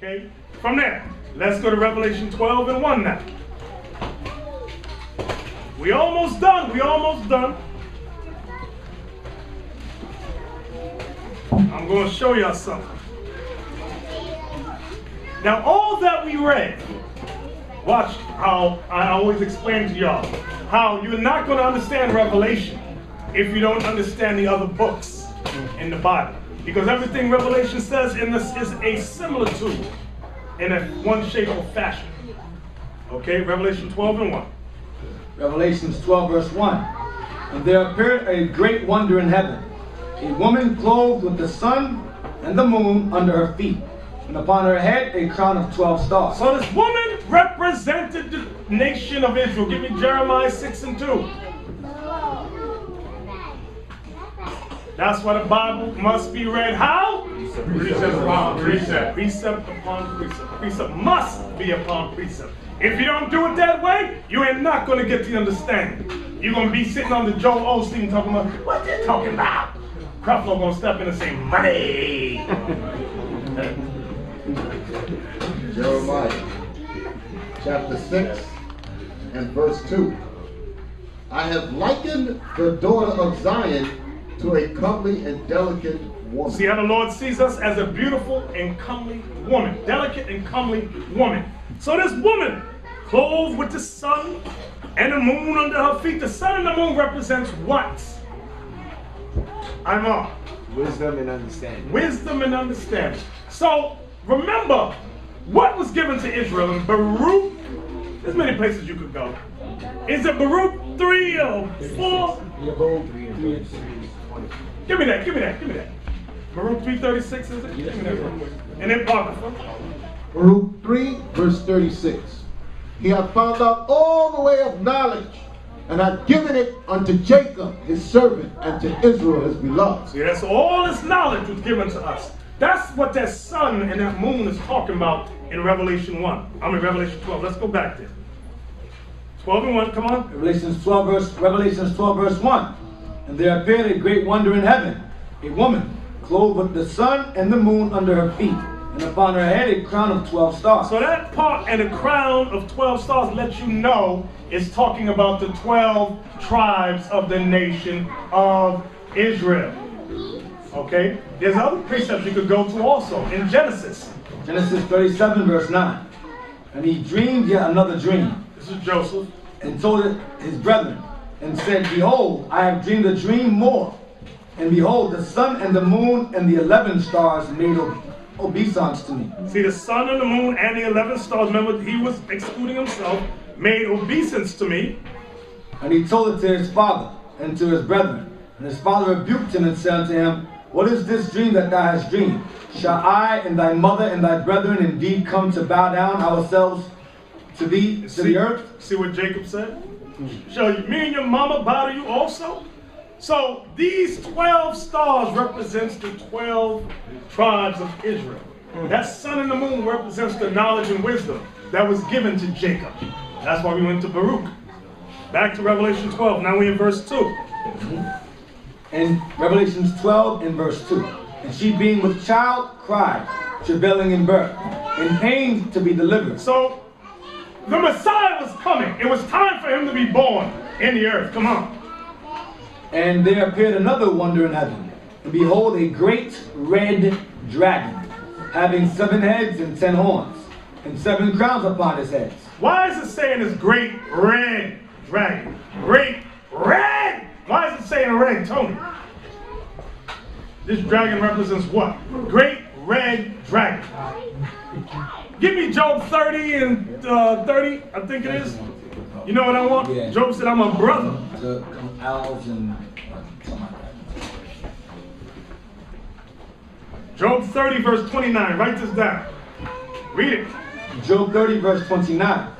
Okay? From there, let's go to Revelation 12 and 1 now. We almost done. We almost done. I'm going to show y'all something. Now, all that we read, watch how I always explain to y'all how you're not going to understand Revelation if you don't understand the other books in the Bible. Because everything Revelation says in this is a similitude in a one shape or fashion. Okay, Revelation 12 and 1. Revelations 12 verse 1. And there appeared a great wonder in heaven, a woman clothed with the sun and the moon under her feet, and upon her head a crown of 12 stars. So this woman represented the nation of Israel. Give me Jeremiah 6 and 2. That's why the Bible must be read how? Precept upon precept. Precept upon precept. Precept must be upon precept. If you don't do it that way, you ain't not going to get the understanding. You're going to be sitting on the Joel Osteen talking about, what they talking about? Creflo going to step in and say, money. Jeremiah chapter 6 and verse 2. I have likened the daughter of Zion to a comely and delicate woman. See how the Lord sees us as a beautiful and comely woman. Delicate and comely woman. So this woman, clothed with the sun and the moon under her feet. The sun and the moon represents what? Wisdom and understanding. Wisdom and understanding. So remember, what was given to Israel in Baruch? There's many places you could go. Is it Baruch 3 or 4? Give me that, give me that, give me that. Baruch 3:36 is it? Give me that real quick. And then Apocrypha. Baruch 3 verse 36. He hath found out all the way of knowledge, and hath given it unto Jacob his servant, and to Israel his beloved. See, that's all this knowledge was given to us. That's what that sun and that moon is talking about in Revelation 1. Revelation 12. Let's go back there. 12 and 1, come on. Revelations 12 verse 1. And there appeared a great wonder in heaven, a woman clothed with the sun and the moon under her feet, and upon her head a crown of 12 stars. So that part and a crown of 12 stars lets you know it's talking about the 12 tribes of the nation of Israel. Okay? There's other precepts you could go to also in Genesis. Genesis 37 verse 9. And he dreamed yet another dream, This is Joseph. and told it his brethren, and said, Behold, I have dreamed a dream more. And behold, the sun and the moon and the 11 stars made obeisance to me. See, the sun and the moon and the 11 stars, remember, he was excluding himself, made obeisance to me. And he told it to his father and to his brethren. And his father rebuked him and said unto him, What is this dream that thou hast dreamed? Shall I and thy mother and thy brethren indeed come to bow down ourselves to thee, to the earth? See what Jacob said? Shall me and your mama bow to you also? So these 12 stars represents the 12 tribes of Israel. That sun and the moon represents the knowledge and wisdom that was given to Jacob. That's why we went to Baruch. Back to Revelation 12. Now we're in verse 2. In Revelations 12 in verse 2. And she being with child cried, travailing in birth, in pain to be delivered. So the Messiah was coming. It was time for him to be born in the earth. Come on. And there appeared another wonder in heaven. And behold, a great red dragon, having 7 heads and 10 horns, and 7 crowns upon his heads. Why is it saying this great red dragon? Great red! Why is it saying red, Tony? This dragon represents what? Great red dragon. Give me Job 30 and 30, I think it is. You know what I want? Yeah. Job said, I'm a brother. The owls and something like that. Job 30 verse 29. Write this down. Read it. Job 30 verse 29.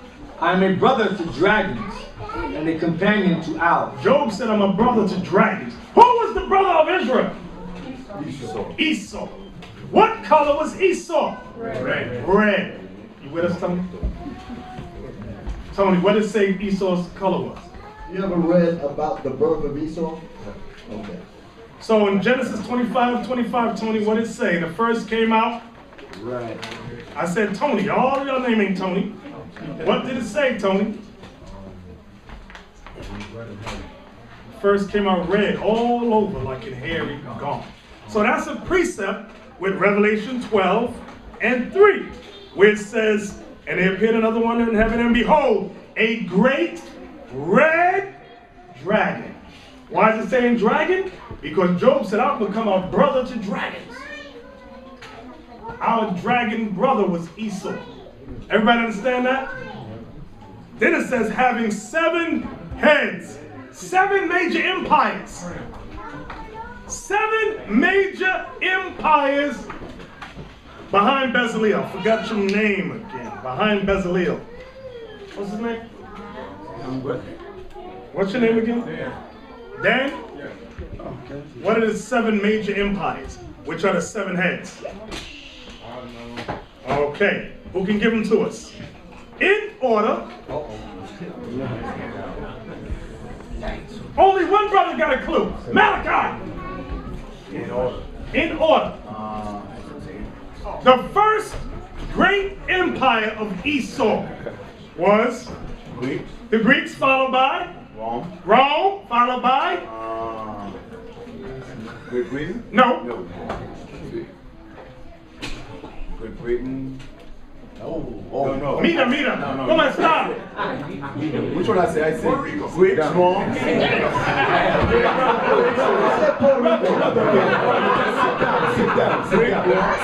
I am a brother to dragons and a companion to owls. Job said, I'm a brother to dragons. Who was the brother of Israel? Esau. What color was Esau? Red. Red. You with us, Tony? Tony, what did it say Esau's color was? You ever read about the birth of Esau? Okay. So in Genesis 25, Tony, what did it say? The first came out Right. I said Tony. All of your name ain't Tony. What did it say, Tony? First came out red all over like in hairy gone. So that's a precept with Revelation 12 and 3, where it says, and there appeared another wonder in heaven, and behold, a great red dragon. Why is it saying dragon? Because Job said, I'll become a brother to dragons. Our dragon brother was Esau. Everybody understand that? Then it says, having 7 heads, 7 major empires. 7 major empires behind Bezalel. Forgot your name again. Behind Bezalel. What's his name? What's your name again? Dan? Okay. What are the 7 major empires? Which are the 7 heads? Okay. Who can give them to us? In order. Only one brother got a clue. Malachi. In order. In order. The first great empire of Esau was the Greeks, followed by Rome, followed by Great Britain? No. Great Britain? No. Meet him. Come on, stop. Which one I say? I say Great Rome.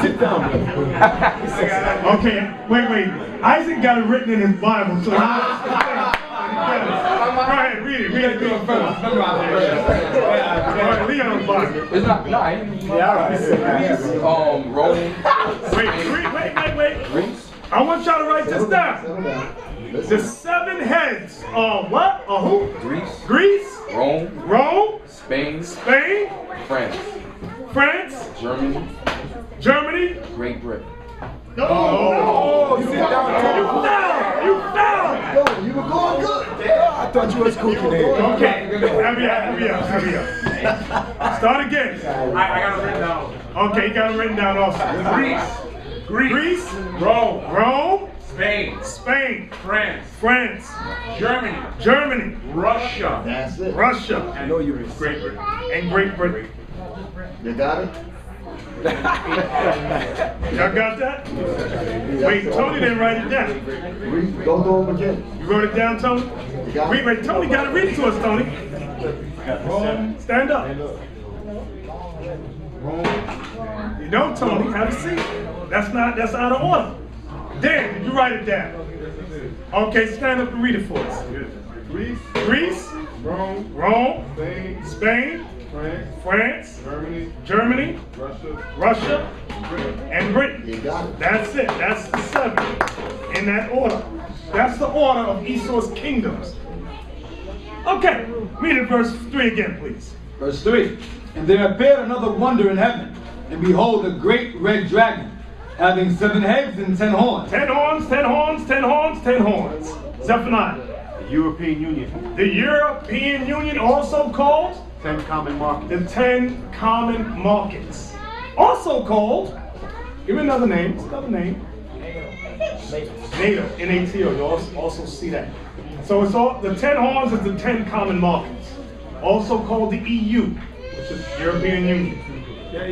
Sit down. Okay, wait. Isaac got it written in his Bible, so go ahead, read it. Go first. All right, Leon's Bible. It's not. Rome. Wait. Greece. I want y'all to write this down. The 7 heads are what? Are who? Greece. Rome. Spain. France. Germany. Great Britain. Oh, you fell. You were going good. I thought you was cooking it. Okay, hurry up. Start again. I got it written down. Okay, you got it written down also. Greece. Rome. Spain. France. Germany. Russia. That's it. Russia. I know you were Great Britain. And Great Britain. You got it? Y'all got that? Wait, Tony didn't write it down. Go through them again. You wrote it down, Tony? You got it? Wait, Tony got to read it to us, Tony. Stand up. You know, Tony, have a seat. That's out of order. Dan, did you write it down? Okay, stand up and read it for us. Greece, Rome, Spain, France, Germany, Russia, and Britain. You got it. That's it. That's the 7 in that order. That's the order of Esau's kingdoms. Okay, read it verse 3 again, please. Verse 3. And there appeared another wonder in heaven, and behold, a great red dragon, having 7 heads and 10 horns. 10 horns, 10 horns, 10 horns, 10 horns. Zephaniah. The European Union. The European Union, also called 10 common markets. the 10 common markets. Also called, give me another name. What's another name? NATO. NATO. You also see that. So it's all the 10 horns is the 10 common markets. Also called the EU, which is European Union. Yeah,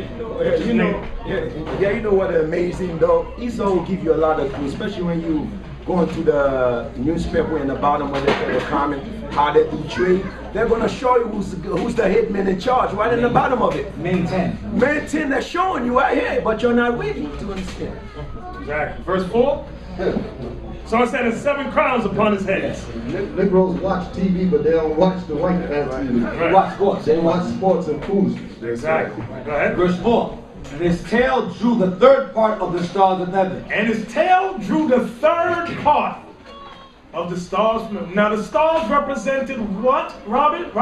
you know what amazing though? Esau will give you a lot of clues, especially when you go into the newspaper in the bottom where they put a comment how they do trade. They're gonna show you who's the hitman in charge right in the bottom of it. Men 10. Man 10, they're showing you right here, but you're not reading to understand. Exactly. Verse 4. So it said there's 7 crowns upon his head. Negroes watch TV, but they don't watch the white man TV. Right. Watch sports. They watch sports and foolishness. Exactly. Go ahead. Verse 4. And his tail drew the 3rd part of the stars of heaven. And his tail drew the 3rd part of the stars from him. Now the stars represented what, Robert?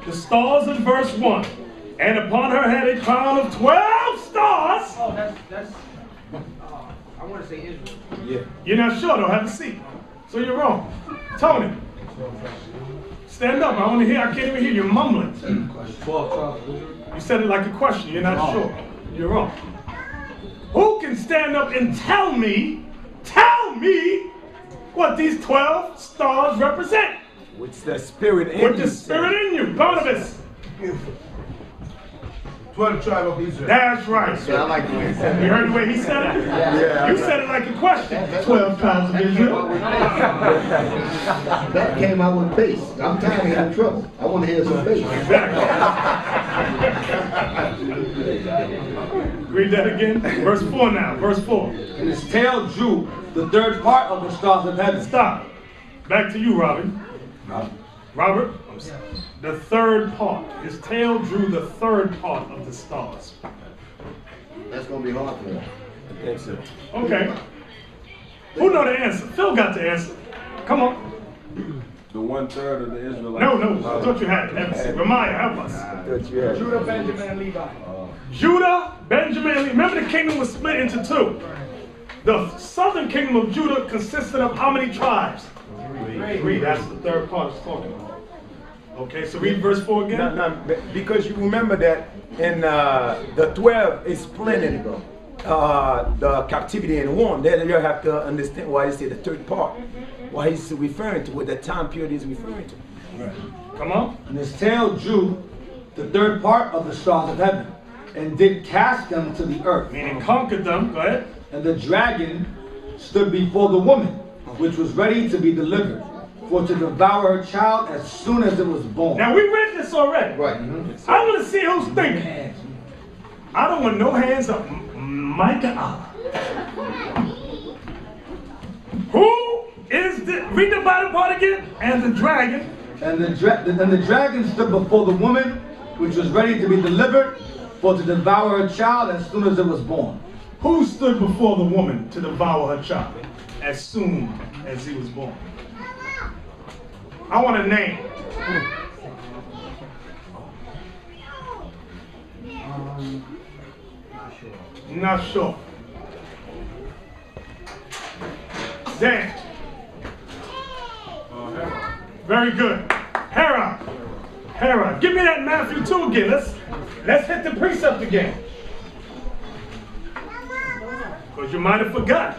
The stars in verse 1. And upon her head a crown of 12 stars. Oh, that's. I want to say Israel. Yeah. You're not sure though, have a seat. So you're wrong. Tony, stand up. I want to hear, I can't even hear you mumbling. You said it like a question, you're not sure. You're wrong. Who can stand up and tell me what these 12 stars represent? With the spirit in With you. the spirit in you. Barnabas. 12 tribe of Israel. That's right. Yeah, I like the way he said You heard the way he said it? Yeah. You said it like a question. 12 tribes of Israel. That came out with bass. I'm tired of hearing trouble. I want to hear some bass. Exactly. Read that again. Verse 4 now. Verse 4. And his tail drew the third part of the stars of heaven. Stop. Back to you, Robin. Robert. The third part. His tail drew the third part of the stars. That's going to be hard for him. Yes, sir. Okay. Who know the answer? Phil got the answer. Come on. The 1/3 of the Israelites. No. I thought you had it. Remind, help us. Judah, Benjamin, Levi. Judah, Benjamin, Levi. Remember the kingdom was split into two. The southern kingdom of Judah consisted of how many tribes? Three. That's the third part it's talking about. Okay, so read verse 4 again. No, because you remember that in the 12 is planning the captivity in one. Then you have to understand why he said the third part. What he's referring to, what the time period is referring to. Right. Come on. And his tail drew the third part of the stars of heaven, and did cast them to the earth. Meaning conquered them. Go ahead. And the dragon stood before the woman, which was ready to be delivered, for to devour her child as soon as it was born. Now we read this already. Right. I want to see who's thinking. I don't want no hands up. Micah Allah. Who is the, read the bottom part again. And the dragon. And the dragon stood before the woman, which was ready to be delivered, for to devour her child as soon as it was born. Who stood before the woman to devour her child as soon as he was born? I want a name. Not sure. Dan. Very good. Hera. Give me that Matthew 2 again. Let's hit the precept again. Because you might have forgot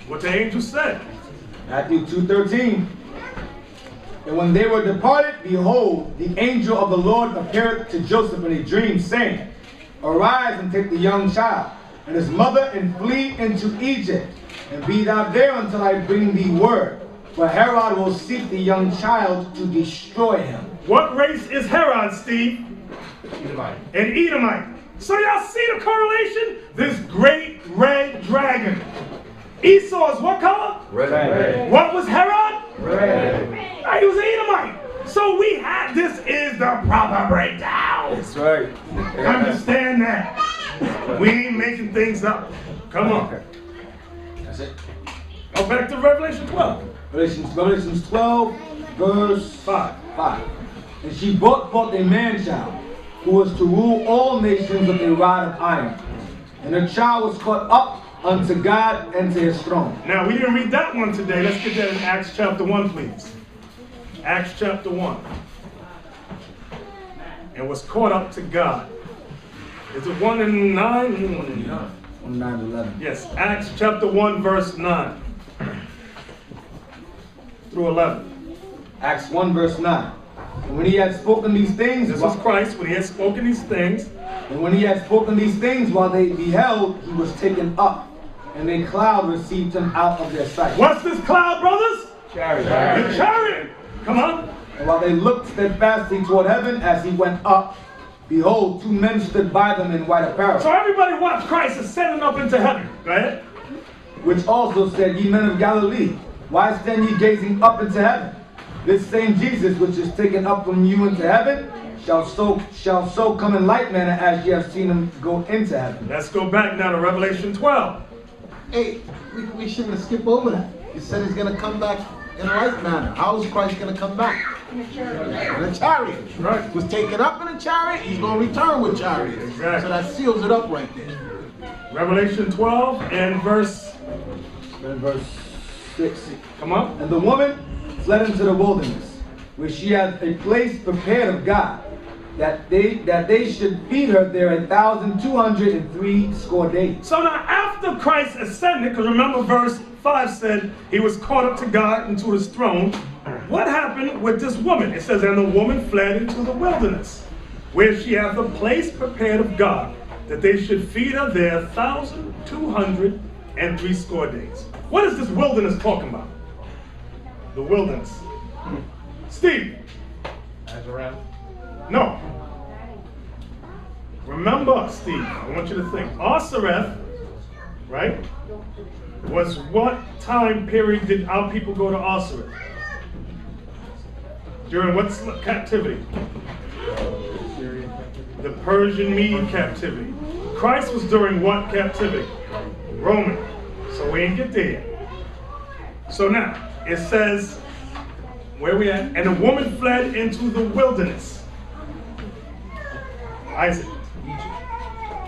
what the angel said. Matthew 2:13. And when they were departed, behold, the angel of the Lord appeared to Joseph in a dream, saying, Arise and take the young child and his mother and flee into Egypt, and be thou there until I bring thee word. For Herod will seek the young child to destroy him. What race is Herod, Steve? Edomite. An Edomite. So y'all see the correlation? This great red dragon. Esau is what color? Red. What was Herod? Red. He was an Edomite. So we had, this is the proper breakdown. That's right. Understand that. We ain't making things up. Come on. That's it. Go back to Revelation 12. Revelations 12, verse 5. And she brought forth a man-child, who was to rule all nations with a rod of iron. And her child was caught up unto God and to his throne. Now, we didn't read that one today. Let's get that in Acts chapter 1, please. Acts chapter 1. And was caught up to God. Is it 1 and 9? 1 and 9. 9 to 11. Yes, Acts chapter 1, verse 9 through 11. Acts 1, verse 9. And when he had spoken these things, This was Christ when he had spoken these things. And when he had spoken these things, while they beheld, he was taken up, and a cloud received him out of their sight. What's this cloud, brothers? Chariot. The chariot. Come on. And while they looked steadfastly toward heaven as he went up, behold, two men stood by them in white apparel. So everybody watch Christ ascending up into heaven. Go ahead. Which also said, Ye men of Galilee, why stand ye gazing up into heaven? This same Jesus which is taken up from you into heaven shall so come in like manner as ye have seen him go into heaven. Let's go back now to Revelation 12. Hey, we shouldn't have skipped over that. He said he's going to come back in a like manner. How is Christ going to come back? In a chariot. Right. He was taken up in a chariot. He's going to return with chariots. Exactly. So that seals it up right there. Revelation 12 and verse. And verse 6. Come on. And the woman fled into the wilderness, where she had a place prepared of God, that they should feed her there 1,203 score days. So now after Christ ascended, because remember verse 5 said he was caught up to God into his throne, what happened with this woman? It says, and the woman fled into the wilderness, where she hath a place prepared of God, that they should feed her there 1,203 score days. What is this wilderness talking about? The wilderness. Steve. Azareth. No. Remember, Steve, I want you to think. Asareth, right, was what time period did our people go to Asareth? During what captivity? The Persian Mede captivity. Christ was during what captivity? Roman. So we ain't get there yet. So now, it says, where we at? And the woman fled into the wilderness. Isaac.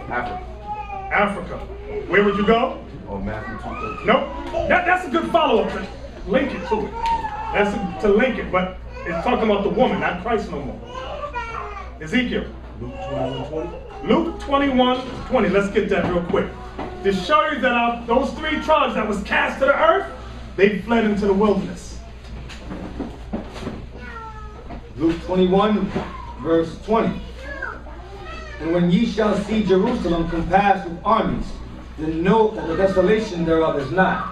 Africa. Where would you go? Oh, Matthew 2:13. Nope. That's a good follow-up to link it to it. To link it, but it's talking about the woman, not Christ no more. Ezekiel. Luke 21:20. Let's get that real quick. To show you that those 3 tribes that was cast to the earth, they fled into the wilderness. Luke 21, verse 20. And when ye shall see Jerusalem compassed with armies, then know that the desolation thereof is nigh.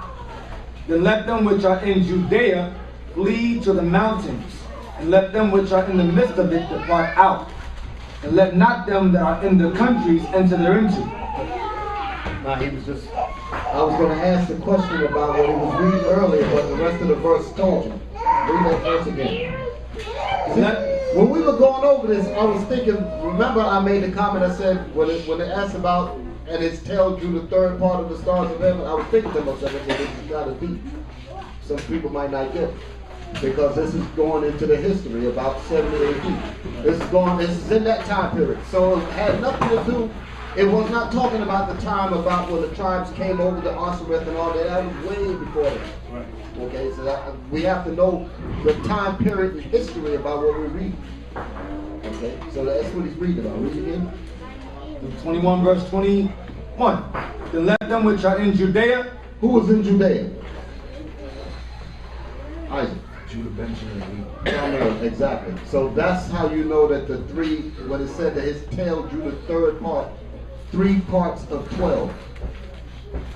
Then let them which are in Judea flee to the mountains, and let them which are in the midst of it depart out. And let not them that are in the countries enter thereinto. Now he was just, I was going to ask the question about what he was reading earlier, but the rest of the verse told you. Read that verse again. When we were going over this, I was thinking, remember I made the comment, I said, when it asked about, and it tells you the third part of the stars of heaven, I was thinking to myself, well, this is kind of deep. Some people might not get it, because this is going into the history about 70 AD. This is in that time period. So it had nothing to do, it was not talking about the time about when the tribes came over to Asareth and all that. That was way before that. Right. Okay, so we have to know the time period and history about what we're reading. Okay, so that's what he's reading about. Read again. 21 verse 21. Then let them which are in Judea. Who was in Judea? Isaac. Judah, Benjamin, Exactly. So that's how you know that the 3, when it said that his tail drew the third part, 3 parts of 12.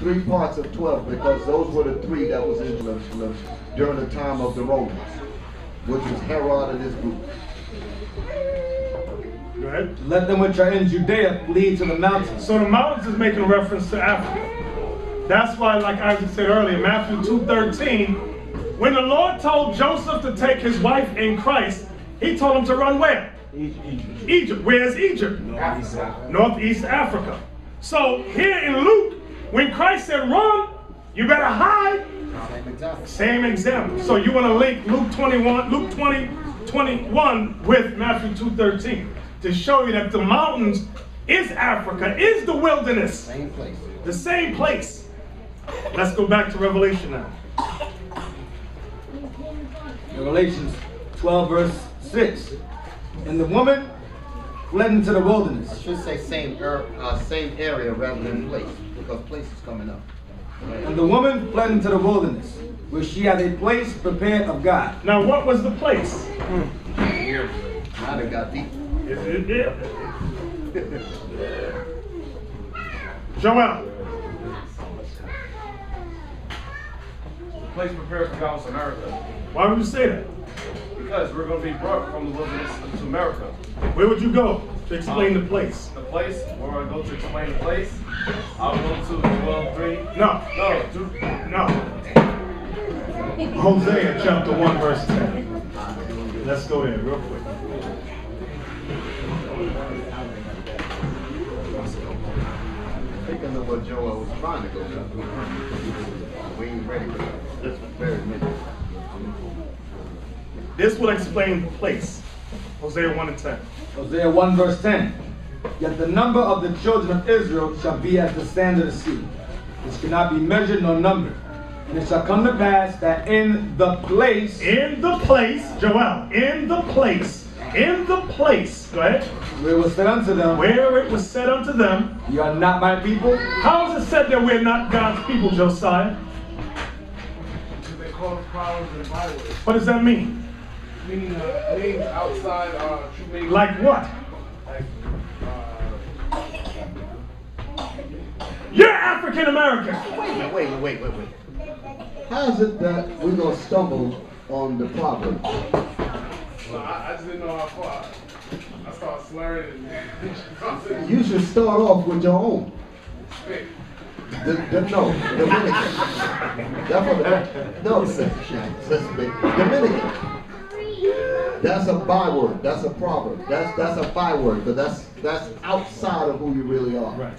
3 parts of 12, because those were the 3 that was in Jerusalem during the time of the Romans, which was Herod and his group. Go ahead. Let them which are in Judea flee to the mountains. So the mountains is making reference to Africa. That's why, like Isaac said earlier, Matthew 2:13, when the Lord told Joseph to take his wife in Christ, he told him to run where? Egypt. Where's Egypt? Northeast Africa. So here in Luke, when Christ said run, you better hide. Same example. So you want to link Luke 20:21 with Matthew 2:13 to show you that the mountains is Africa, is the wilderness. Same place. The same place. Let's go back to Revelation now. Revelations 12 verse 6. And the woman fled into the I wilderness. should say same area rather than place, because place is coming up. And the woman fled into the wilderness, where she had a place prepared of God. Now what was the place? Now they got deep. Yeah. Joel. The place prepared for God was America. Why would you say that? Because we're going to be brought from the wilderness into America. Where would you go to explain the place? The place where I go to explain the place, I'll go to 12:3. No. Hosea chapter 1 verse 10. Let's go there real quick. Thinking of what Joel was trying to go to. We ain't ready for that. This very minute. This will explain the place. Hosea 1 and 10. Hosea 1 verse 10. Yet the number of the children of Israel shall be as the sand of the sea, which cannot be measured nor numbered. And it shall come to pass that in the place, Joel, in the place In the place, go ahead. Where it was said unto them, Where it was said unto them, "You are not my people." how is it said that we're not God's people, Josiah? They call us powers and bywords. What does that mean? Meaning names outside true names. Like what? Like, You're African American. Wait. How is it that we're going to stumble on the proverb? so I just didn't know how far. I started slurring and You should start off with your own. No, Dominican. Dominican. That's a byword. That's a proverb. That's a byword, but that's outside of who you really are. Right.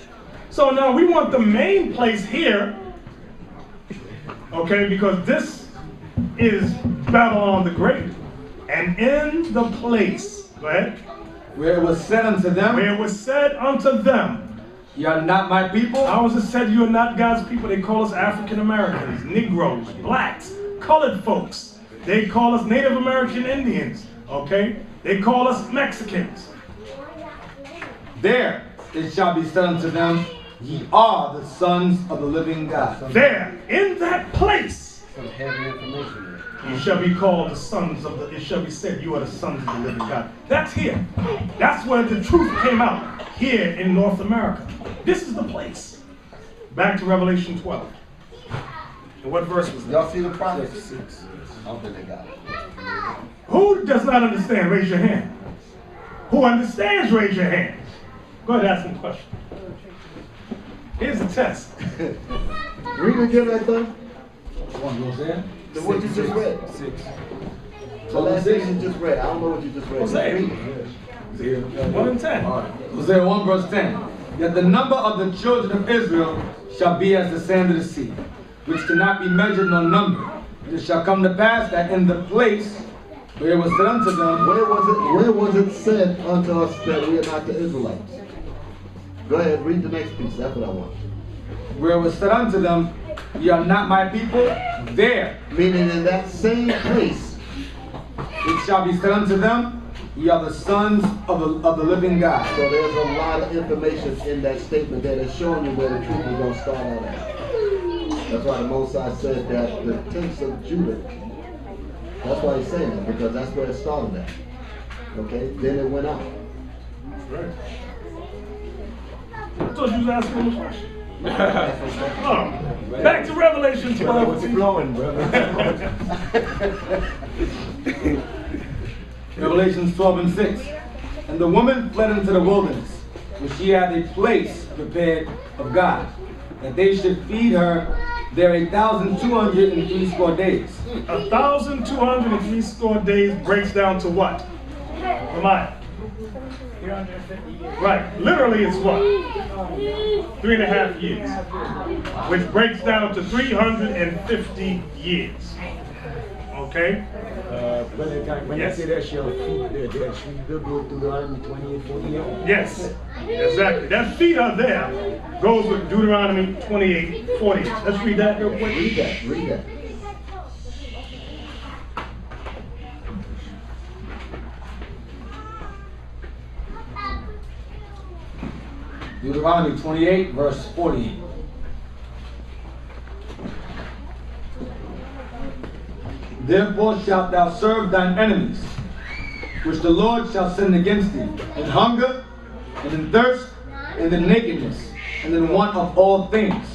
So now we want the main place here, okay, because this is Babylon the Great. And in the place, go ahead, Where it was said unto them, where it was said unto them, "You are not my people." how is it said you are not God's people? They call us African Americans, Negroes, blacks, colored folks. They call us Native American Indians, okay? They call us Mexicans. There it shall be said unto them, "Ye are the sons of the living God." There, in that place, Some heavy information there. you shall be called the sons of the, it shall be said you are the sons of the living God. That's here. That's where the truth came out, here in North America. This is the place. Back to Revelation 12. And what verse was that? Y'all see the prophets? I don't think they got it. Who does not understand? Raise your hand. Who understands? Raise your hand. Go ahead, ask some questions. Here's the test. Read it again, I thought. What you just read. 6. The last thing you just read. I don't know what you just read. Hosea. Read it. 1 and 10. Hosea 1 verse 10. "Yet the number of the children of Israel shall be as the sand of the sea, which cannot be measured nor numbered. And it shall come to pass that in the place where it was said unto them, Where was it said unto us that we are not the Israelites? Go ahead, read the next piece. That's what I want. where it was said unto them, "Ye are not my people," there Meaning in that same place, it shall be said unto them, "Ye are the sons of the living God." so there's a lot of information in that statement that is showing you where the truth is going to start out at. That's why the Most High said that the tents of Judah, that's why he's saying that, because that's where it started at. Okay, then it went out. Right. I thought you was asking him a question. Oh, back to Revelation 12. What's flowing, brother? Revelations 12 and 6. "And the woman fled into the wilderness, where she had a place prepared of God, that they should feed her there 1,260 days." 1,203 score days breaks down to what? Remind. 350 years. Right. Literally, it's what? 3.5 years. Which breaks down to 350 years. Okay? When I say that she'll feed there, that she will go to Deuteronomy 28:48. Yes. Exactly. That feet are there goes with Deuteronomy 28:40. Let's read that real quick. Read that, read that. Deuteronomy 28 verse 48. "Therefore shalt thou serve thine enemies, which the Lord shall send against thee, in hunger, and in thirst, and in nakedness, and in want of all things.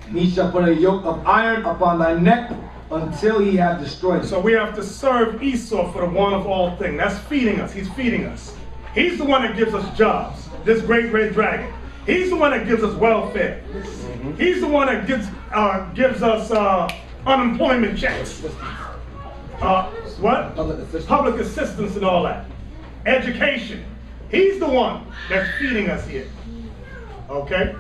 And he shall put a yoke of iron upon thy neck until he have destroyed thee." So we have to serve Esau for the one of all things. That's feeding us. He's feeding us. He's the one that gives us jobs. This great red dragon. He's the one that gives us welfare. He's the one that gives us unemployment checks. What? Public assistance and all that. Education. He's the one that's feeding us here. Okay?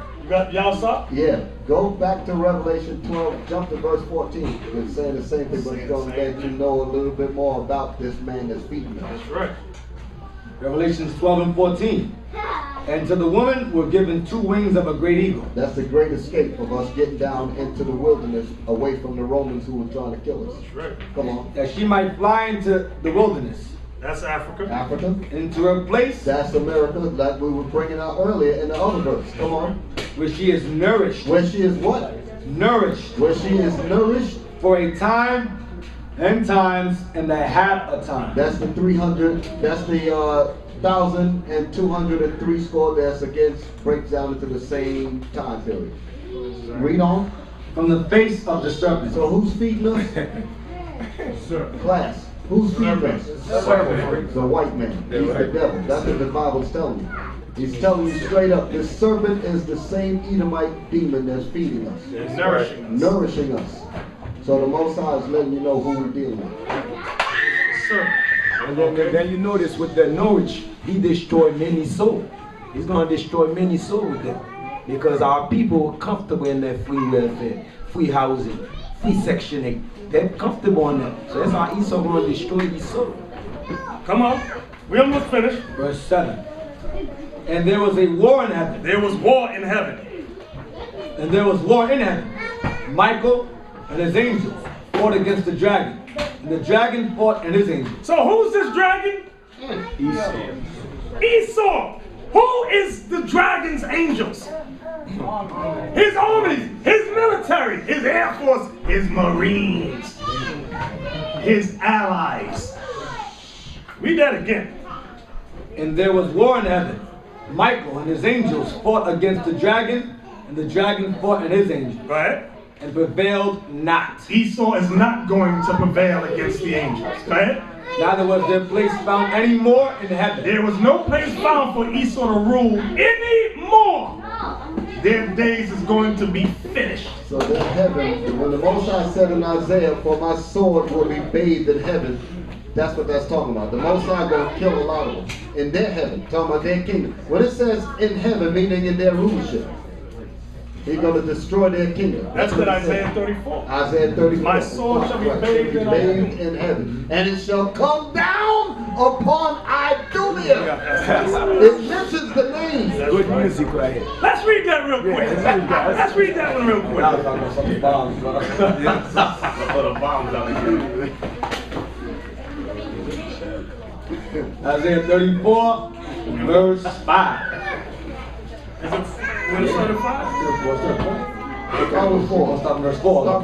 Y'all saw? Yeah, go back to Revelation 12, jump to verse 14. It's saying the same thing, but it's going to let you know a little bit more about this man that's feeding us. That's right. Revelations 12 and 14. "And to the woman were given 2 wings of a great eagle." That's the great escape of us getting down into the wilderness away from the Romans who were trying to kill us. That's right. Come on. "That she might fly into the wilderness, That's Africa. Africa. Into her place That's America, like we were bringing out earlier in the other verse. Come on. where she is nourished. Where she is what? Nourished Where she is nourished. for a time and times and a half a time. That's the 300. That's the 1,203 score. That's against, breaks down into the same time period. Read on. From the face of the serpent. So who's feeding us? Class. Who's feeding us? The white man. He's the devil. That's what the Bible's telling you. He's telling you straight up, this serpent is the same Edomite demon that's feeding us. It's nourishing us. Nourishing us. So the Most High is letting you know who we're dealing with. Serpent. And then you notice with the Norwich, he destroyed many souls. He's going to destroy many souls with them. Because our people are comfortable in their free welfare, free housing, free Section 8. They're comfortable on that. So that's how Esau going to destroy these souls. Come on. We almost finished. Verse 7. And there was a war in heaven. There was war in heaven. And there was war in heaven. Michael and his angels fought against the dragon. And the dragon fought and his angels. So who's this dragon? Esau. Who is the dragon's angels? His armies, his military, his air force, his marines, his allies. Read that again. And there was war in heaven. Michael and his angels fought against the dragon, and the dragon fought and his angels, Right? and prevailed not. Esau is not going to prevail against the angels. Right? Neither was their place found any more in heaven. There was no place found for Esau to rule anymore. Their days is going to be finished. So there's heaven. When the Most High said in Isaiah, for my sword will be bathed in heaven, that's what that's talking about. The Most High going to kill a lot of them in their heaven, talking about their kingdom. When it says in heaven, meaning in their rulership, he's going to destroy their kingdom. That's what what it says. Isaiah 34. Isaiah 34. My sword shall be bathed in heaven, and it shall come down upon Idumea. It mentions the name. Good music right here. Let's read that real quick. Let's read that one real quick. Isaiah 34, verse 5. Is it when it's 35? Start with 4. Stop verse 4. Start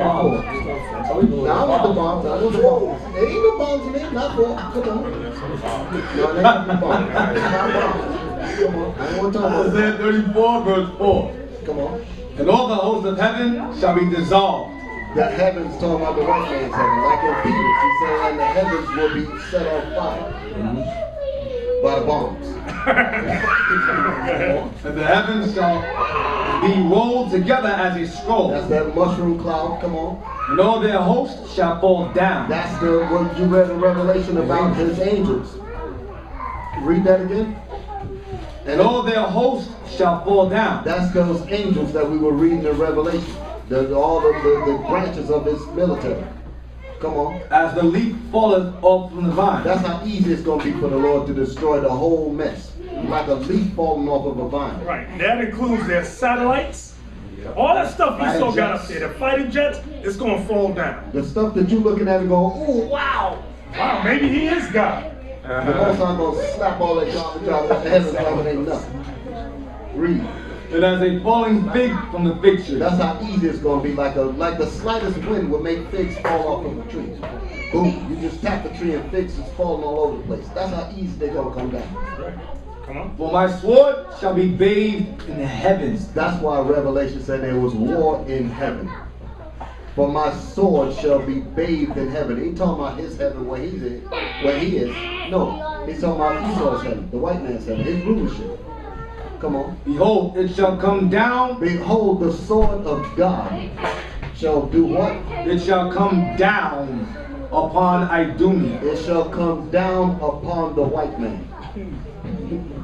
with 4. Now I want the bombs. I want the bombs. There ain't no bombs in there. Not 4. Come on. No, there ain't no bombs. Not bombs. Come on. I don't want to talk about Isaiah 34, verse 4. Come on. And all the hosts of heaven shall be dissolved. The heavens talking about the white man's heaven. Like in Peter, he said, and the heavens will be set on fire by the bombs. And the heavens shall be rolled together as a scroll. That's that mushroom cloud. Come on. And all their hosts shall fall down. That's the what you read in Revelation about his angels. Read that again. And all their hosts shall fall down. That's those angels that we were reading in Revelation. All of the branches of his military. Come on. As the leaf falleth off from the vine. That's how easy it's going to be for the Lord to destroy the whole mess. Like a leaf falling off of a vine. Right. That includes their satellites. All that stuff Esau got up there, the fighter jets, it's going to fall down. The stuff that you're looking at and going, ooh, wow. Wow, maybe he is God. The Most High going to slap all that garbage out of the heavens like it ain't nothing. Read. And as a falling fig from the fig tree. That's how easy it's going to be. Like the slightest wind will make figs fall off of a tree. Boom. You just tap the tree and figs is falling all over the place. That's how easy they're going to come down. Come on. For my sword shall be bathed in the heavens. That's why Revelation said there was war in heaven. For my sword shall be bathed in heaven. He ain't talking about his heaven where he's in, where he is. No. He's talking about Esau's heaven, the white man's heaven, his rulership. Come on. Behold, it shall come down. Behold, the sword of God shall do what? It shall come down upon Idumea. It shall come down upon the white man.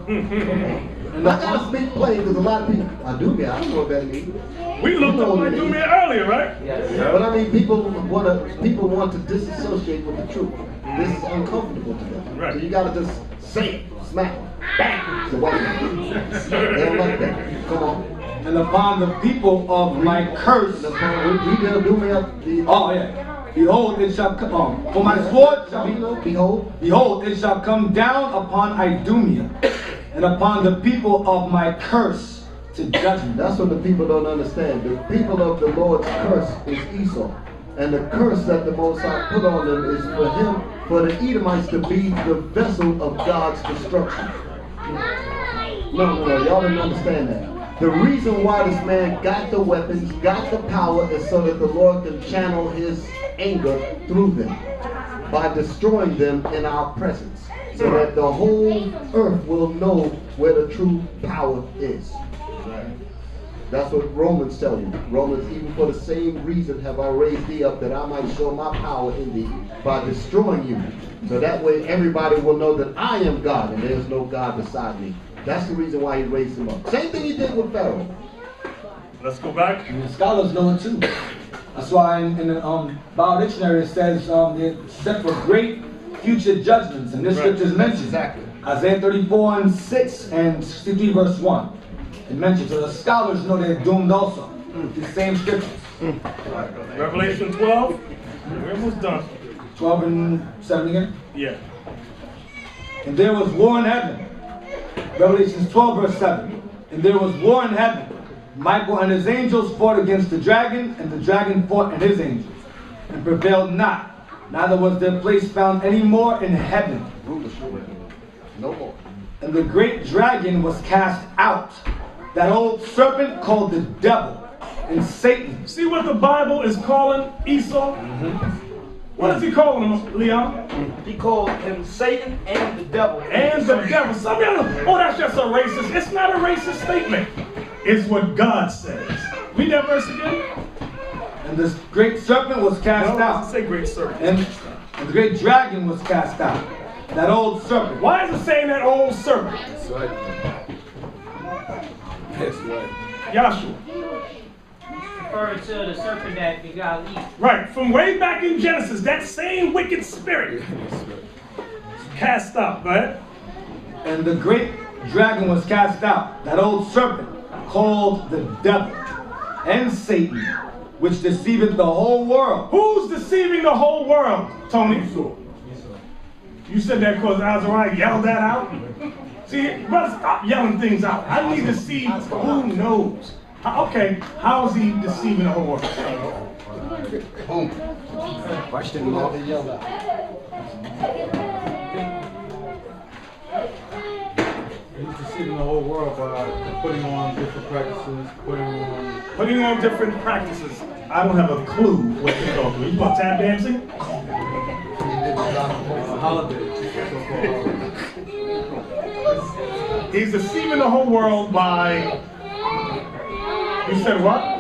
And I gotta speak plain because a lot of people, Idumea, I don't know what that means. We looked up Idumea earlier, right? Yes. But I mean, people want to disassociate with the truth. This is uncomfortable to them. Right. So you gotta just say it, smack it, bang, the white man. They don't like that. Come on. And upon the people of my curse. We did Idumea. Oh yeah. Behold, it shall come. For my sword shall be. Behold, It shall come down upon Idumea, and upon the people of my curse to judgment. that's what the people don't understand. The people of the Lord's curse is Esau. And the curse that the Most High put on them is for the Edomites to be the vessel of God's destruction. No, y'all didn't understand that. The reason why this man got the weapons, got the power, is so that the Lord can channel his anger through them by destroying them in our presence, so that the whole earth will know where the true power is. That's what Romans tell you. Romans, even for the same reason have I raised thee up, that I might show my power in thee by destroying you. So that way everybody will know that I am God and there's no God beside me. That's the reason why he raised him up. Same thing he did with Pharaoh. Let's go back. And the scholars know it too. That's why in the Bible dictionary it says they're set for great future judgments. And this scripture is mentioned. Exactly. Isaiah 34:6 and 63 verse 1. It mentions. So the scholars know they're doomed also. The same scriptures. Revelation 12. We're almost done. 12 and 7 again. Yeah. And there was war in heaven. Revelation 12 verse 7. And there was war in heaven. Michael and his angels fought against the dragon, and the dragon fought and his angels, and prevailed not. Neither was their place found any more in heaven. No more. And the great dragon was cast out, that old serpent called the devil and Satan. See what the Bible is calling Esau? What is he calling him, Leon? He called him Satan and the devil. And the devil. Some of y'all, oh, that's just a racist. It's not a racist statement. It's what God says. Read that verse again. And this great serpent was cast No, out. it say great serpent. And the great dragon was cast out. That old serpent. Why is it saying that old serpent? That's right. That's right. Yahshua. Referring to the serpent that begot Eve. Right, from way back in Genesis, that same wicked spirit cast out, right? And the great dragon was cast out. That old serpent called the devil and Satan, which deceiveth the whole world. Who's deceiving the whole world, Tony? You said that because Azariah yelled that out? See, brother, stop yelling things out. I need to see who knows. Okay, how is he deceiving the whole world? Boom. Question mark. He's deceiving the whole world by putting on different practices, Putting on different practices. I don't have a clue what you're talking about. You about tap dancing? holidays. He's deceiving the whole world by, you said what?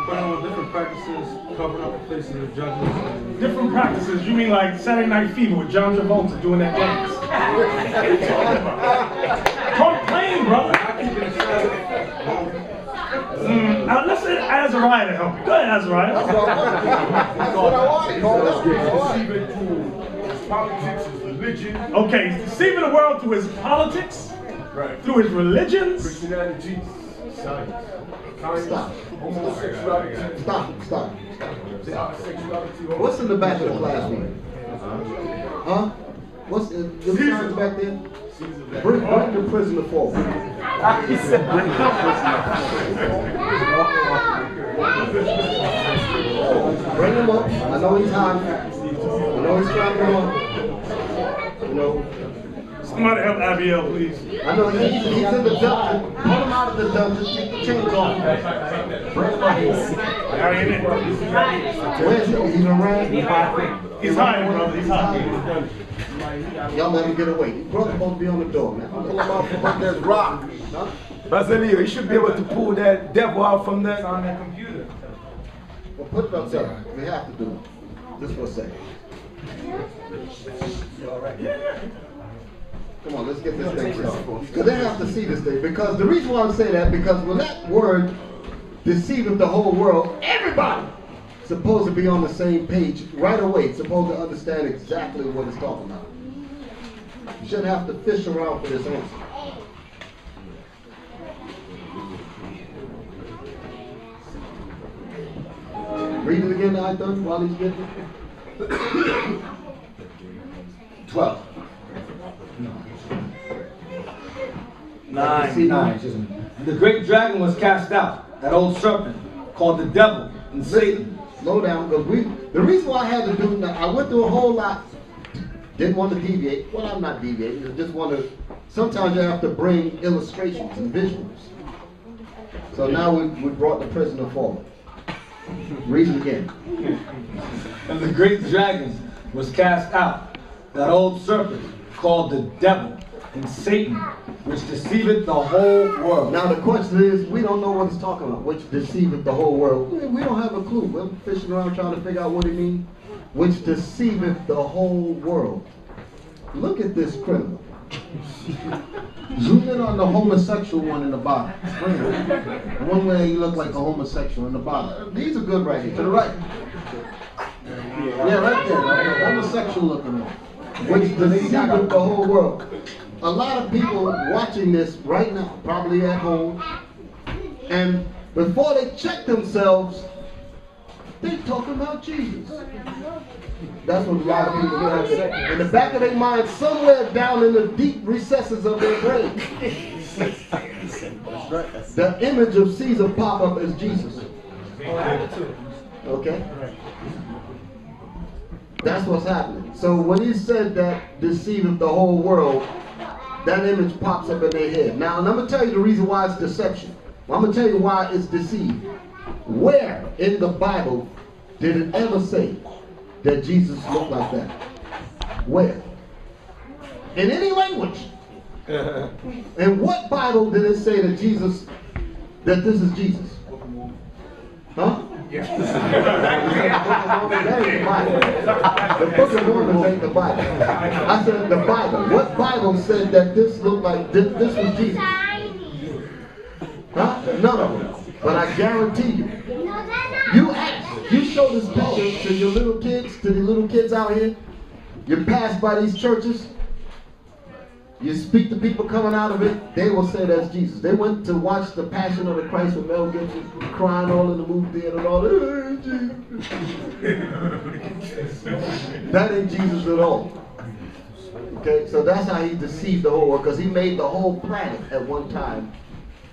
Putting on different practices, covering up the places of judgments. Different practices. You mean like Saturday Night Fever with John Travolta doing that dance? Talk plain, brother. Now listen to Azariah to help you. Go ahead, Azariah. That's what I wanted. Deceiving through his politics, his religion. Okay, he's deceiving the world through his politics, Right. through his religions. Christianity, science, Stop. homosexuality, Stop. sexuality. What's in the back of the classroom? Huh? What's in the signs back there? Bring the prisoner forward. Bring him up. I know he's hot. I know he's trapping on. You know. Somebody help Abiel, please. I know he's in the dungeon. Pull him out of the dungeon. Take the chains off. Bring him up. Harry in it. Where's he? He's around. He's hiding, brother. He's hiding. Y'all let him get away. His brother's supposed to be on the door, man. Pull him out from under that rock. Basilio, you should be able to pull that devil out from that. On that computer. Well, put it up there. We have to do it. Just for a second. You all right? Come on, let's get this thing started. Because they have to see this thing. Because the reason why I'm saying that, because when that word deceiveth the whole world, everybody supposed to be on the same page right away, supposed to understand exactly what it's talking about. You shouldn't have to fish around for this answer. Read it again, I thought, while he's getting it. 12. 9. 9. Excuse me. And the great dragon was cast out, that old serpent, called the devil and Satan. Slow down, because the reason why I had to do that, I went through a whole lot. Didn't want to deviate. Well, I'm not deviating. I just want to. Sometimes you have to bring illustrations and visuals. So now we brought the prisoner forward. Read it again. And the great dragon was cast out, that old serpent called the devil and Satan, which deceiveth the whole world. Now the question is, we don't know what it's talking about, which deceiveth the whole world. We don't have a clue. We're fishing around trying to figure out what it means. Which deceiveth the whole world. Look at this criminal. Zoom in on the homosexual one in the bottom. One way you look like a homosexual in the bottom. These are good right here. To the right. Yeah, right there. Right? Homosexual looking one. Which deceiveth the whole world. A lot of people watching this right now, probably at home, and before they check themselves, they're talking about Jesus. That's what a lot of people do. In the back of their mind, somewhere down in the deep recesses of their brain, the image of Caesar pop up as Jesus. Okay? That's what's happening. So when he said that deceiveth the whole world, that image pops up in their head. Now, I'm going to tell you the reason why it's deception. I'm going to tell you why it's deceived. Where in the Bible did it ever say that Jesus looked like that? Where? In any language. In what Bible did it say that Jesus, that this is Jesus? Huh? Yeah. That ain't the Bible. The Book of Mormon ain't the Bible. I said the Bible. What Bible said that this looked like this was Jesus? Huh? None of them. But I guarantee you, you ask, you show this picture to your little kids, to the little kids out here, you pass by these churches, you speak to people coming out of it, they will say that's Jesus. They went to watch The Passion of the Christ with Mel Gibson, crying all in the movie theater and all that. That ain't Jesus at all. Okay, so that's how he deceived the whole world, because he made the whole planet at one time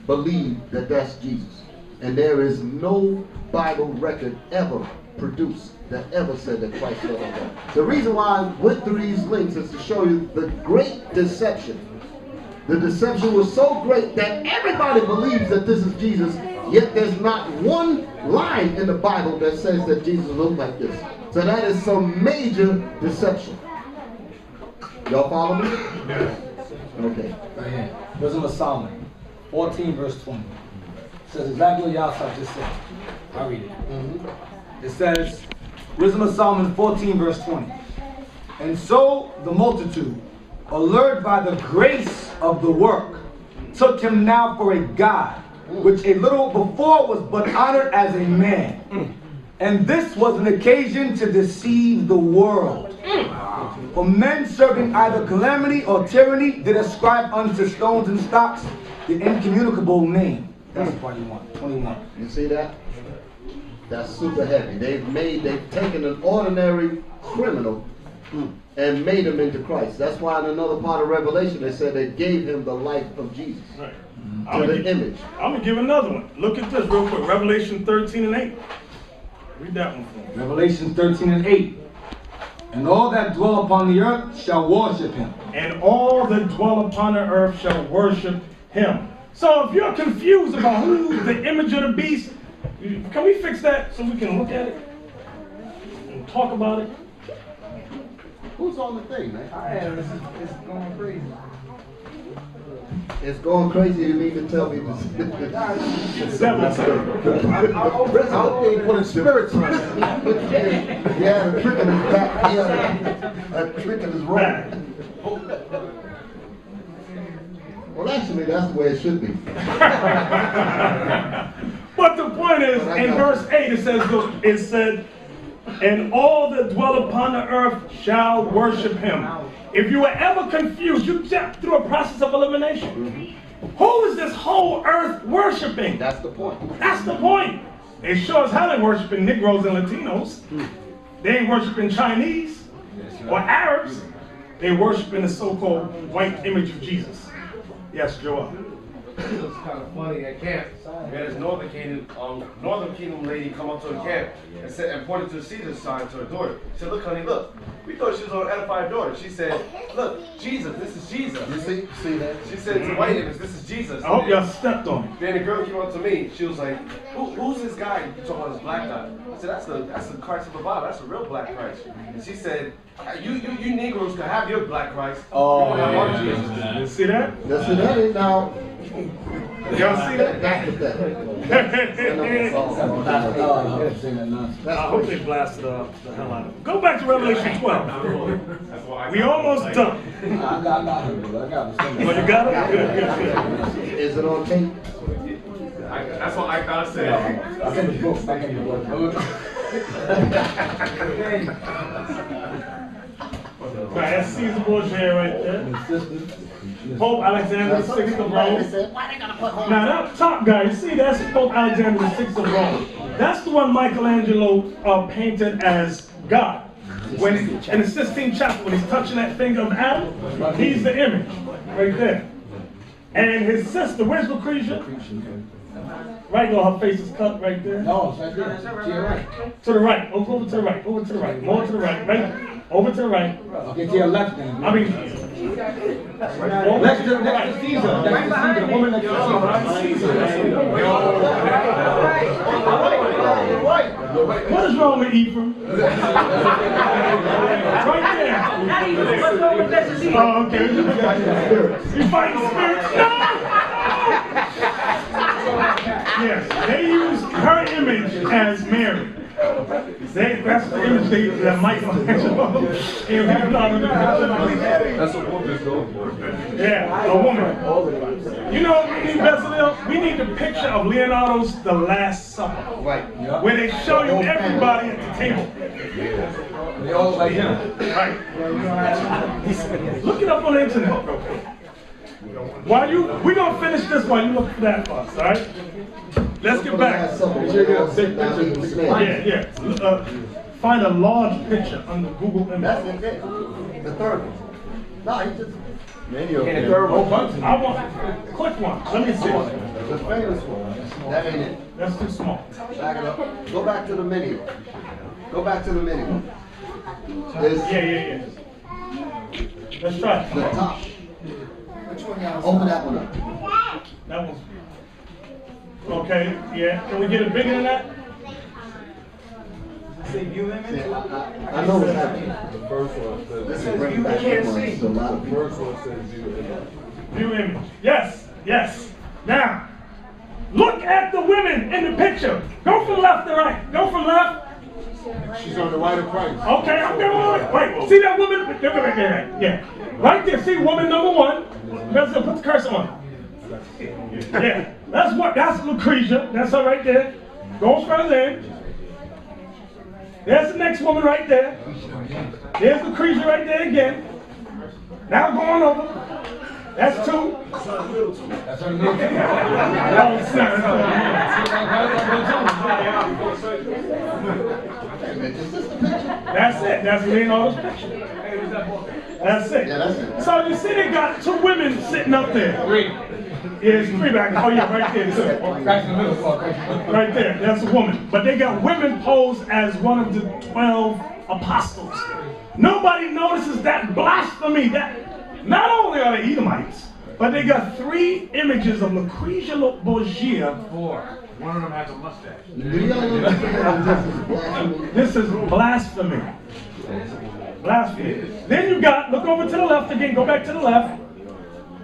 believe that that's Jesus. And there is no Bible record ever produced that ever said that Christ was like that. The reason why I went through these links is to show you the great deception. The deception was so great that everybody believes that this is Jesus, yet there's not one line in the Bible that says that Jesus looked like this. So that is some major deception. Y'all follow me? Okay. Right here. Wisdom of Solomon, 14 verse 20. It says exactly what y'all just said. I'll read it. It says, Wisdom of Solomon 14 verse 20. And so the multitude, allured by the grace of the work, took him now for a god, which a little before was but honored as a man. And this was an occasion to deceive the world. For men serving either calamity or tyranny did ascribe unto stones and stocks the incommunicable name. That's the part you want. 21. You see that? That's super heavy. They've taken an ordinary criminal and made him into Christ. That's why in another part of Revelation they said they gave him the life of Jesus. Right. To the image. I'm going to give another one. Look at this real quick. Revelation 13 and 8. Read that one for me. Revelation 13 and 8. And all that dwell upon the earth shall worship him. And all that dwell upon the earth shall worship him. So if you're confused about who's the image of the beast, can we fix that so we can look at it and talk about it? Who's on the thing, man? It's going crazy. It's going crazy. You need to tell me this. Seven. I think putting spirits in it. He had a trick in his back. He had a trick in his right. Well, actually, that's the way it should be. But the point is, in verse 8, it said, and all that dwell upon the earth shall worship him. If you were ever confused, you jumped through a process of elimination. Who is this whole earth worshiping? That's the point. That's the point. They sure as hell ain't worshiping Negroes and Latinos. They ain't worshiping Chinese or Arabs. They worshiping the so-called white image of Jesus. Yes, Joel. It was kind of funny at camp. We had this Northern Kingdom lady come up to the camp and said and pointed to the Caesar sign to her daughter. She said, "Look, honey, look. We thought she was on Edified Daughter." She said, "Look, Jesus, this is Jesus." You see that? She said, "It's a white image. This is Jesus." I hope y'all stepped on it. Then the girl came up to me. She was like, "Who's this guy? You talking about this black guy?" I said, "That's the Christ of the Bible. That's the real black Christ." And she said, "You Negroes can have your black Christ. Oh, you don't have our yeah. Jesus." You see that? Yes, it is now. Y'all see that? That's pathetic. I hope they blasted the hell out of it. Go back to Revelation 12. We almost done. I got it. Well, you got it? Good. Is it on tape? That's what I gotta say. I can the book. Right, that's Caesar Borgia right there. Pope Alexander VI of Rome. Now that top guy, you see, that's Pope Alexander VI of Rome. That's the one Michelangelo painted as God. When in the Sistine Chapel, when he's touching that finger of Adam, he's the image right there. And his sister, where's Lucretia? Right, her face is cut right there. No, it's right there. To your right. To the right. Over to the right. Over to the right. More to the right. Right. Over to the right. Okay, to your left then. I mean, next to Caesar. The woman next to Caesar. What is wrong with Ephraim? Right there. What's wrong with that? Oh, okay. You fighting spirits? No! Yes, they use her image as Mary. That's the image that Michelangelo. That's a woman, though. Yeah, a woman. You know what we need, Bezalel? We need the picture of Leonardo's The Last Supper. Right. Where they show you everybody at the table. They all like him. Right. Look it up on the internet. We're gonna finish this while you look for that for us, all right? Let's get back. Yeah. Find a large picture under Google Images. That's it. The third one. No, he just. I want a quick one. Let me see. The famous one. That ain't it. That's too small. Back it up. Go back to the menu. Go back to the menu. This, Yeah. Let's try it. the top. Open that one up. That one's okay. Yeah. Can we get it bigger than that? See, I know what's happening. The first one says, This is bringing back memories to a lot of the people. first one says view image. View image. Yes. Now, look at the women in the picture. Go from left to right. Go from left. She's on the right of Christ. Okay, I'm going. Wait, see that woman? Yeah. Right there. See woman number one. Let's put the cursor on. Yeah. That's Lucretia. That's her right there. Go further in. There's the next woman right there. There's Lucretia right there again. Now going over. That's two. That's her middle two. That's it. That's Leonardo's picture. That's it. Yeah, that's it. So you see they got two women sitting up there. Three. It's three back. Oh yeah, right there. Too. That's the middle part. Right there. That's a woman. But they got women posed as one of the 12 apostles. Nobody notices that blasphemy. That not only are they Edomites, but they got three images of Lucretia Borgia. One of them has a mustache. Do y'all understand this is blasphemy? This is blasphemy. Then you got, look over to the left again, go back to the left.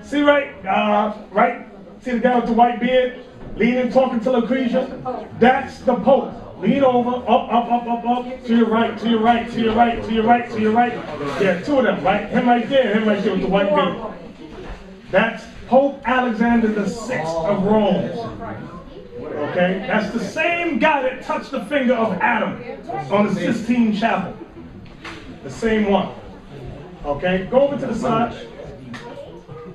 See right? See the guy with the white beard, leaning, talking to Lucretia? That's the Pope. Lean over, up, to your right, to your right, to your right, to your right, to your right. Yeah, two of them, right? Him right there with the white beard. That's Pope Alexander VI of Rome. Okay? That's the same guy that touched the finger of Adam on the Sistine Chapel. The same one. Okay? Go over to the side.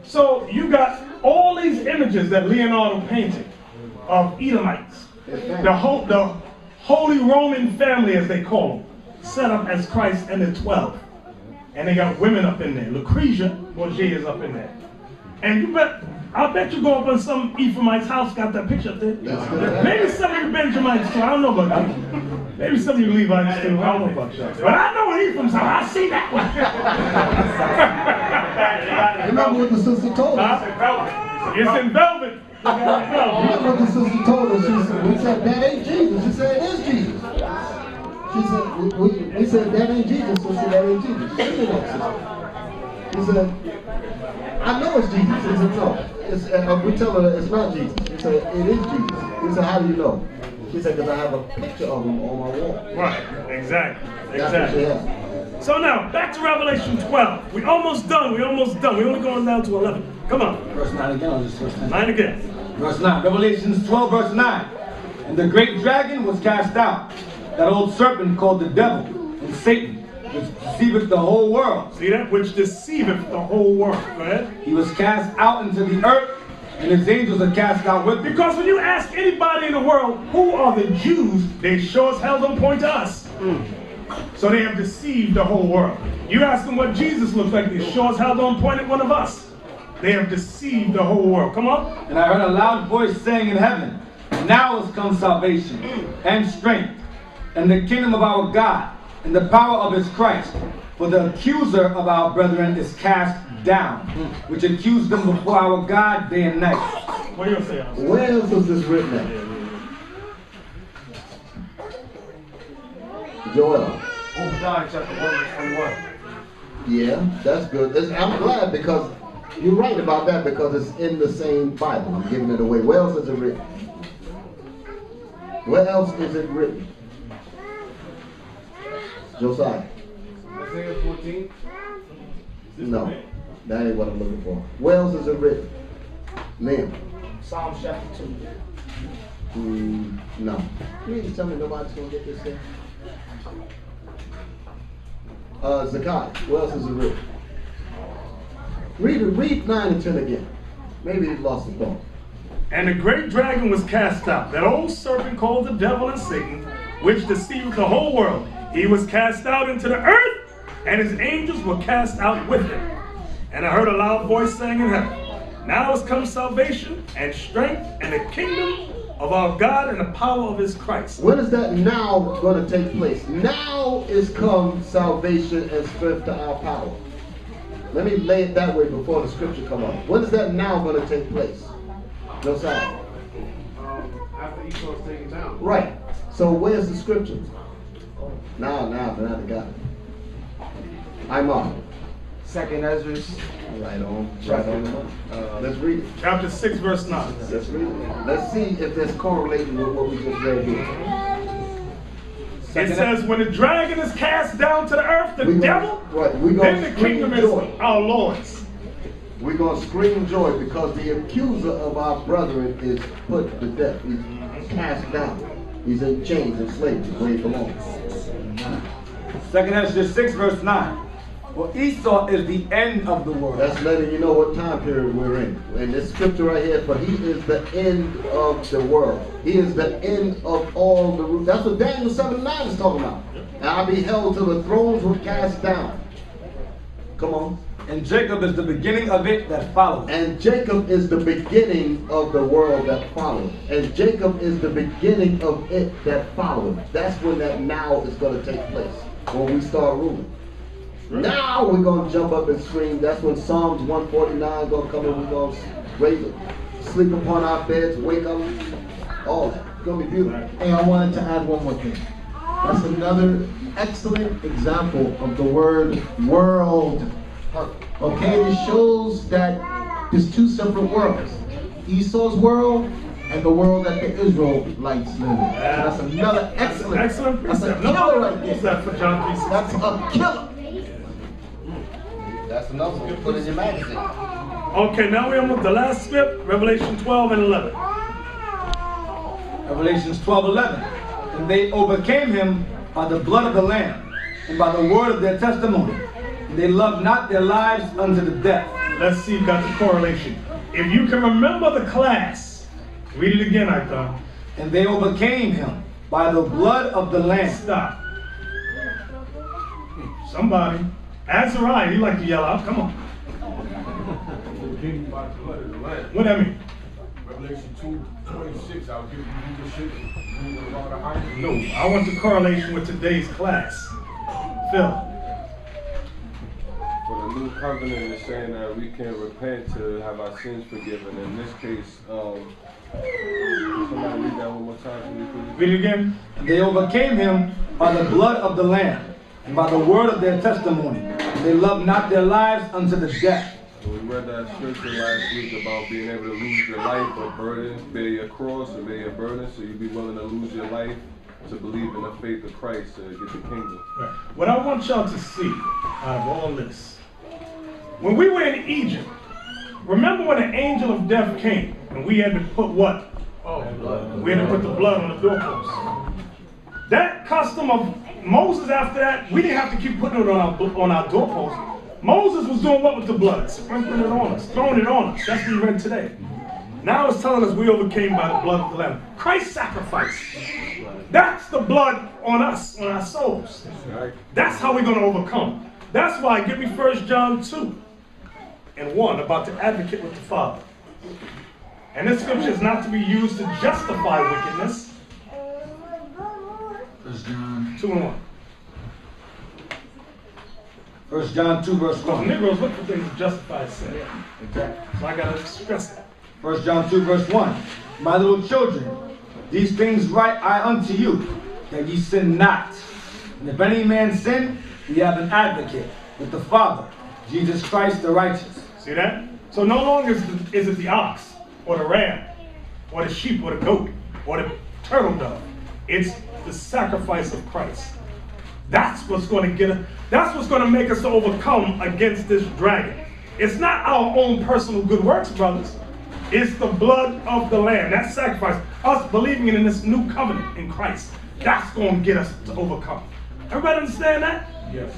So you got all these images that Leonardo painted of Edomites. The Holy Roman family, as they call them, set up as Christ and the 12. And they got women up in there. Lucretia Bourget is up in there. And I bet you go up on some Ephraimite's house, got that picture up there. Maybe some of you Benjamites too. I don't know about that. Maybe some of you Levites too. I don't know about that. But I know an Ephraim's house. I see that one. Remember what the sister told us? It's in velvet. Remember what the sister told us? She said, we said, that ain't Jesus. She said, it is Jesus. She said, we said, that ain't Jesus. So she said, that ain't Jesus. She said, that, sister. He said, I know it's Jesus. He said, no. We tell her it's not Jesus. He said, it is Jesus. He said, how do you know? She said, because I have a picture of him on my wall. Right, exactly. That's what she had. So now, back to Revelation 12. We're almost done. We're only going down to 11. Come on. Verse 9 again, or just verse 9? 9 again. Verse 9. Revelations 12, verse 9. And the great dragon was cast out, that old serpent called the devil and Satan, which deceiveth the whole world. See that? Which deceiveth the whole world. Go ahead. He was cast out into the earth, and his angels are cast out with him. Because when you ask anybody in the world, who are the Jews, they sure as hell don't point to us. So they have deceived the whole world. You ask them what Jesus looks like, they sure as hell don't point at one of us. They have deceived the whole world. Come on. And I heard a loud voice saying in heaven, now has come salvation and strength and the kingdom of our God and the power of his Christ. For the accuser of our brethren is cast down, which accused them before our God day and night. What are you going to say, Alice? Where else is this written at? Joel. Obadiah chapter 1 verse 21. Yeah, that's good. I'm glad because you're right about that because it's in the same Bible. I'm giving it away. Where else is it written? Where else is it written? Josiah. Isaiah 14. No, that ain't what I'm looking for. Where else is it written? Liam. Psalm chapter 2. No. You mean to tell me nobody's going to get this thing? Zekiah. Where else is it written? Read 9 and 10 again. Maybe he lost his thought. And the great dragon was cast out, that old serpent called the devil and Satan, which deceived the whole world. He was cast out into the earth, and his angels were cast out with him. And I heard a loud voice saying in heaven, now has come salvation and strength and the kingdom of our God and the power of his Christ. When is that now going to take place? Now is come salvation and strength to our power. Let me lay it that way before the scripture come up. When is that now going to take place? Josiah. After Esau's taken down. Right. So where's the scripture? Now they got it. I'm on. Second Ezra. Right on. Let's read it. Chapter 6, verse 9. Let's read it. Let's see if there's correlating with what we just read here. It says, when the dragon is cast down to the earth, the devil, then the kingdom is our Lord's. We're going to scream joy because the accuser of our brethren is put to death. He's cast down. He's in chains and slavery where he belongs. 2 Ezra 6 verse 9. For Esau is the end of the world. That's letting you know what time period we're in. And this scripture right here, for he is the end of the world. He is the end of all the roots. That's what Daniel 7:9 is talking about. And I beheld till the thrones were cast down. Come on. And Jacob is the beginning of it that follows. And Jacob is the beginning of the world that follows. And Jacob is the beginning of it that follows. That's when that now is going to take place. When we start ruling. Now we're going to jump up and scream. That's when Psalms 149 is going to come in. We're going to raise it. Sleep upon our beds, wake up. All that. It's going to be beautiful. Hey, I wanted to add one more thing. That's another excellent example of the word world. Okay, this shows that there's two separate worlds. Esau's world and the world that the Israelites live in. That's another excellent That's a killer right there. What's that for John 3:16? That's a killer. That's another one. Put in your magazine. Okay, now we're on the last script, Revelation 12 and 11. Revelations 12:11. And they overcame him by the blood of the Lamb and by the word of their testimony. And they loved not their lives unto the death. Let's see if that's a correlation. If you can remember the class, read it again, I thought. And they overcame him by the blood of the Lamb. Stop. Somebody. Azariah, you like to yell out. Come on. Overcame by the blood of the Lamb. What that mean? Revelation 2:26. I'll give you leadership. No, I want the correlation with today's class. Phil. For the new covenant is saying that we can repent to have our sins forgiven. In this case, somebody read that one more time for me, please. Read it again. They overcame him by the blood of the Lamb and by the word of their testimony. They loved not their lives unto the death. So we read that scripture last week about being able to lose your life or burden, bear your cross or bear your burden. So you'd be willing to lose your life to believe in the faith of Christ to get the kingdom. Right. What I want y'all to see out of all this, when we were in Egypt, remember when the angel of death came and we had to put what? We had to put the blood on the doorpost. That custom of Moses after that, we didn't have to keep putting it on our doorpost. Moses was doing what with the blood? Sprinkling it on us, throwing it on us. That's what we read today. Now it's telling us we overcame by the blood of the Lamb. Christ's sacrifice. That's the blood on us, on our souls. That's how we're going to overcome. That's why, give me 1 John 2:1 about the advocate with the Father. And this scripture is not to be used to justify wickedness. 1 John 2:1. 1 John 2 verse 1. Negroes look for things to justify sin. So I got to stress it. 1 John 2 verse 1. My little children, these things write I unto you, that ye sin not. And if any man sin, we have an advocate with the Father, Jesus Christ the righteous. See that? So no longer is it the ox, or the ram, or the sheep, or the goat, or the turtle dove. It's the sacrifice of Christ. That's what's going to get us. That's what's going to make us overcome against this dragon. It's not our own personal good works, brothers. It's the blood of the Lamb. That sacrifice, us believing in this new covenant in Christ. That's going to get us to overcome. Everybody understand that? Yes.